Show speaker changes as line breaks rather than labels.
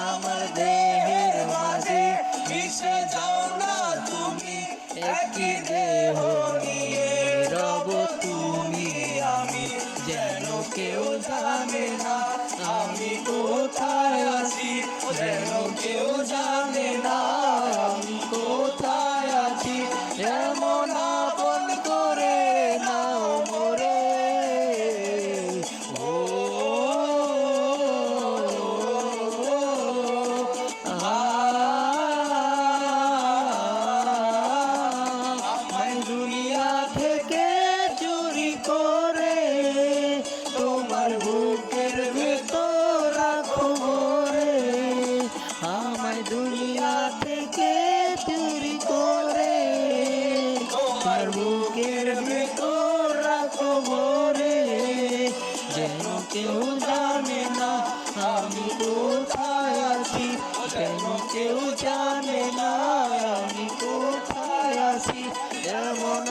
আমার দেহের মাঝে মিশে যাও না তুমি, একই দেহ নিয়ে রব তুমি আমি, যেন কেউ জানে না আমি কোথায় আছি, যেন কেউ জানে না আমি কোথায় আছি। এমন আপন করে নাও মোরে, ও আমায় দুনিয়া থেকে চুরি করে তোমার বুকের ভেতর রাখো মোরে, আমায় দুনিয়া থেকে চুরি করে তোমার বুকের ভেতর রাখো মোরে, যেন কেউ জানে না আমি কোথায় আছি, যেন কেউ জানে না আমি কোথায় আছি। এমন